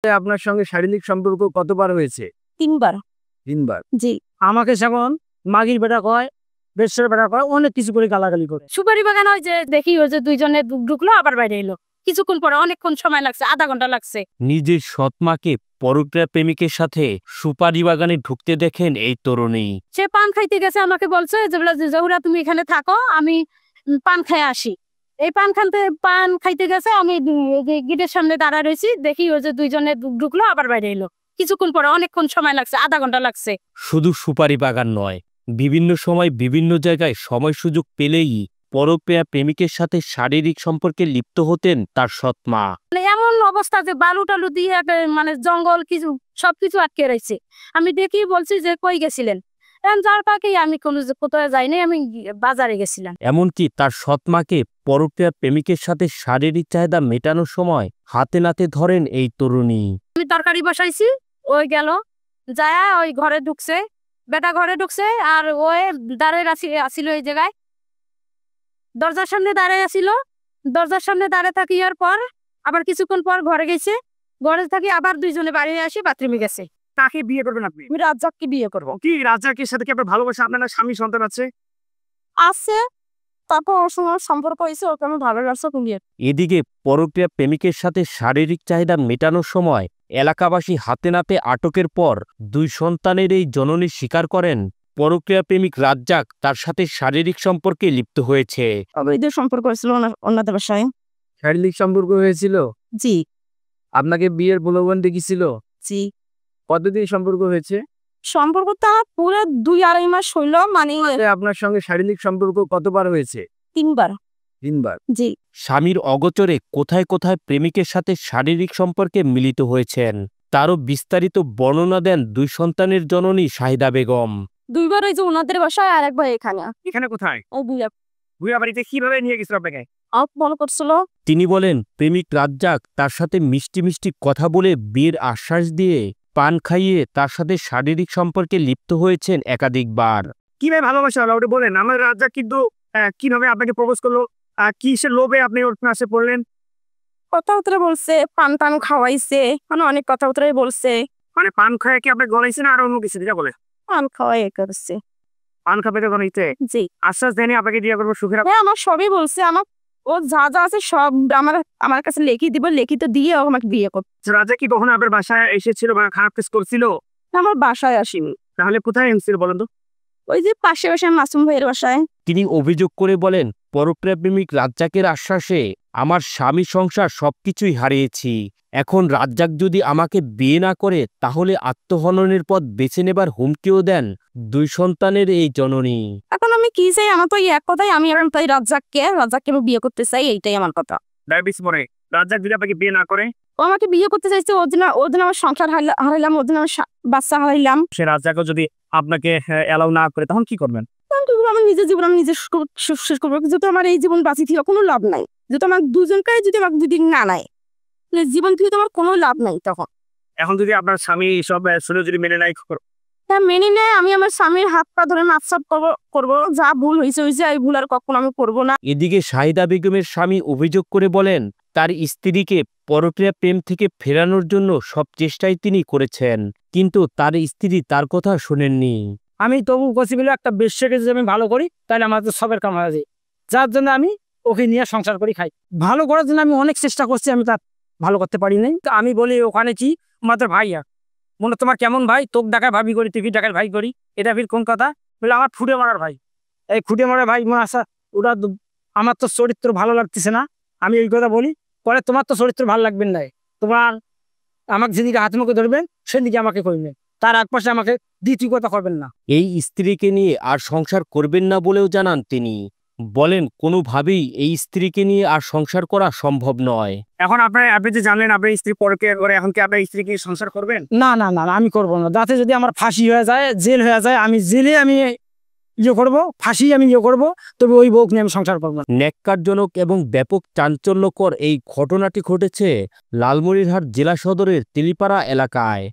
আপনার সঙ্গে শারীরিক সম্পর্ক কতবার হয়েছে? ৩ বার। ৩ বার। জি। আমাকে যেমন মাগির বেটা কয়, বেশের বেটা কয়, অনেক কিছু করে গালাগালি করে। সুপারি বাগান হয় যে দেখি ওই যে দুইজনে ঢুকলো আবার বাইরে এলো, কিছুক্ষণ পরে অনেকক্ষণ সময় লাগছে, আধা ঘন্টা লাগছে। নিজের সৎমাকে পরকীয়া প্রেমিকের সাথে সুপারি বাগানে ঢুকতে দেখেন এই তরুণী। সে পান খাইতে গেছে, আমাকে বলছে যে জহুরা তুমি এখানে থাকো, আমি পান খাই আসি। এই পান খাইতে গেছে, আমি গেটের সামনে দাঁড়া রয়েছি, দেখি ওই যে দুইজনে ঢুকলো আবার বাইরে এলো, কিছুক্ষণ পরে অনেকক্ষণ সময় লাগছে, আধা ঘন্টা লাগছে। শুধু সুপারি বাগান নয়, বিভিন্ন সময় বিভিন্ন জায়গায় সময় সুযোগ পেলেই পরকীয়া প্রেমিকের সাথে শারীরিক সম্পর্কে লিপ্ত হতেন তার সৎমা। এমন অবস্থা যে বালু টালু দিয়ে মানে জঙ্গল কিছু সবকিছু আটকে রয়েছে। আমি দেখি বলছি যে কই গেছিলেন, যার পাকেই আমি কোথায় যাইনি, আমি বাজারে গেছিলাম। এমনকি তার সৎমাকে পরকীয়া প্রেমিকের সাথে শারীরিক চাহিদা মেটানোর সময় হাতে নাতে ধরেন এই তরুণী। আমি তরকারি বসাইছি, ওই গেল যায় ওই ঘরে ঢুকছে, বেটা ঘরে ঢুকছে, আর ওই দাঁড়িয়ে আসিল এই জায়গায়, দরজার সামনে দাঁড়িয়ে আসিল। দরজার সামনে দাঁড়িয়ে থাকিয়ার পর আবার কিছুক্ষণ পর ঘরে গেছে, ঘরে থাকি আবার দুইজনে বাড়ি আসি, বাথরুমে গেছে। কাকে বিয়ে করবেন আপনি? আমি রাজ্জাককে বিয়ে করবো। কি রাজ্জাকের সাথে কি আপনার ভালোবাসা? আপনার না স্বামী সন্তান আছে? আছে, তারপর ওর সঙ্গে সম্পর্ক হয়েছে, ওকে আমি ভালোবাসা তুমি। এদিকে পরকীয়া প্রেমিকের সাথে শারীরিক চাহিদা মেটানোর সময় এলাকাবাসী হাতে নাতে আটকের পর দুই সন্তানের এই জননী স্বীকার করেন পরকীয়া প্রেমিক রাজ্জাক তার সাথে শারীরিক সম্পর্কে লিপ্ত হয়েছে। অবৈধ সম্পর্ক হয়েছিল ওনাদের বাসায়। শারীরিক সম্পর্ক হয়েছিল? জি। আপনাকে বিয়ের প্রলোভন দেখিয়েছিল? জি। কতদিন সম্পর্ক হয়েছে? সম্পর্কটা পুরো 2-2.5 মাস হইল। মানে আপনার সঙ্গে শারীরিক সম্পর্ক কতবার হয়েছে? 3 বার। 3 বার। জি। স্বামীর অগোচরে কোথায় কোথায় প্রেমিকের সাথে শারীরিক সম্পর্কে মিলিত হয়েছেন তারও বিস্তারিত বর্ণনা দেন দুই সন্তানের জননী শাহিদা বেগম। 2 বার ওই যে ওনাদের বাসায়, আর একবার এখানে। এখানে কোথায়? ও ভুয়া বাড়িতে কিভাবে নিয়ে গেছিল আপনাকে? মনে করছিল। তিনি বলেন প্রেমিক রাজ্জাক তার সাথে মিষ্টি মিষ্টি কথা বলে বিয়ের আশ্বাস দিয়ে পান খাইয়ে তার সাথে শারীরিক সম্পর্কে লিপ্ত হয়েছেন একাধিকবার। কিভাবে ভালোবাসা হলো ওটা বলেন। আমার রাজ্জাক কিন্তু কিভাবে আপনাকে প্রপোজ করলো, কিসের লোভে আপনি ওর কাছে পড়লেন? কথাবার্তা বলছে, পান টান খাওয়াইছে, মানে অনেক কথাবার্তাই বলছে। মানে পান খায় কি আপনি গলাইছেন আর অন্য কিছু যেটা বলে? পান খাওয়াই করছে। পান খাবে তো গলাইতে? জি। আশ্বাস দেয়নি আপনাকে বিয়ে করবো সুখের? হ্যাঁ, আমার সবই বলছে, আমার ও যা যা আছে সব আমার কাছে লিখে দিব, লিখিত দিয়ে ও আমাকে বিয়ে করবে। রাজ্জাক কি কখনো আপনার বাসায় এসেছিল বা খারাপ কাজ করছিল? আমার বাসায় আসিনি। তাহলে কোথায় এসেছিল বলেন তো? ওই যে পাশে মাসুম ভাইয়ের বাসায়। তিনি অভিযোগ করে বলেন পরকীয়া প্রেমিক রাজ্জাকের আশ্বাসে আমার স্বামী সংসার সবকিছুই হারিয়েছি, এখন রাজ্জাক যদি আমাকে বিয়ে না করে তাহলে আত্মহননের পথ বেছে নেবার হুমকিও দেন দুই সন্তানের এই জননী। এখন আমি কি চাই? আমার তো এক কথাই, আমি এখন তাই রাজ্জাককে আমি বিয়ে করতে চাই, এইটাই আমার কথা। ডায়াবেটিস পরে রাজ্জাক যদি আপনাকে বিয়ে না করে? ও আমাকে বিয়ে করতে চাইছে, ওর দিন আমার সংসার হারাইলাম, ওর দিন আমার বাচ্চা হারাইলাম। সে রাজ্জাকও যদি আপনাকে অ্যালাউ না করে তখন কি করবেন? আমার নিজের জীবন আমি নিজে শেষ করবো। যেহেতু আমার এই জীবন বাঁচি থেকে কোনো লাভ নাই, যেহেতু আমার দুজনকে যদি আমাকে যদি না নেয়, জীবন থেকে তো আমার কোনো লাভ নাই। তখন এখন যদি আপনার স্বামী সব শুনে যদি মেনে নাই, হ্যাঁ মেনে নেয়, আমি আমার স্বামীর হাত পা ধরে মাপসাপ করবো, যা ভুল হয়েছে এই ভুল আর কখনো আমি করবো না। এদিকে শাহিদা বেগমের স্বামী অভিযোগ করে বলেন তার স্ত্রীকে পরকীয়া প্রেম থেকে ফেরানোর জন্য সব চেষ্টাই তিনি করেছেন, কিন্তু তার স্ত্রী তার কথা শোনেননি। আমি তবু কছিবিল একটা বেশ্যাকে যদি আমি ভালো করি তাহলে আমার তো সবের কাম হয়ে যায়, যার জন্য আমি ওকে নিয়ে সংসার করি খাই। ভালো করার জন্য আমি অনেক চেষ্টা করছি, আমি তার ভালো করতে পারি নাই। তো আমি বলি ওখানে কি মাত্র ভাইয়া মনে তোমার কেমন ভাই, তোক ডাকায় ভাবি করি, তুই ডাকায় ভাই করি, এটা ফির কোন কথা? বলে আমার ফুটে মারার ভাই। এই ফুটে মারার ভাই মনে আসা ওটা আমার তো চরিত্র ভালো লাগতেছে না, আমি ওই কথা বলি। পরে তোমার তো চরিত্র ভালো লাগবেন না, তোমার আমাকে যেদিকে হাত মুখে ধরবেন সেদিকে আমাকে করবেন, তার এক পাশে আমাকে দ্বিতীয় কথা করবেন না। এই স্ত্রীকে নিয়ে আর সংসার করবেন না বলেও জানান তিনি। বলেন কোনোভাবেই এই স্ত্রীকে নিয়ে আর সংসার করা সম্ভব নয়। এখন আপনি যে জানলেন আপনার স্ত্রী পরকীয়া করে, এখন কি আপনার স্ত্রীকে সংসার করবেন? না না না, আমি করবো না। যাতে যদি আমার ফাঁসি হয়ে যায়, জেল হয়ে যায়, আমি জেলে আমি ইয়ে করবো, ফাঁসি আমি ইয়ে করবো, তবে ওই বউকে নিয়ে আমি সংসার করবো না। ন্যাক্কারজনক এবং ব্যাপক চাঞ্চল্যকর এই ঘটনাটি ঘটেছে লালমনিরহাট জেলা সদরের তেলিপাড়া এলাকায়।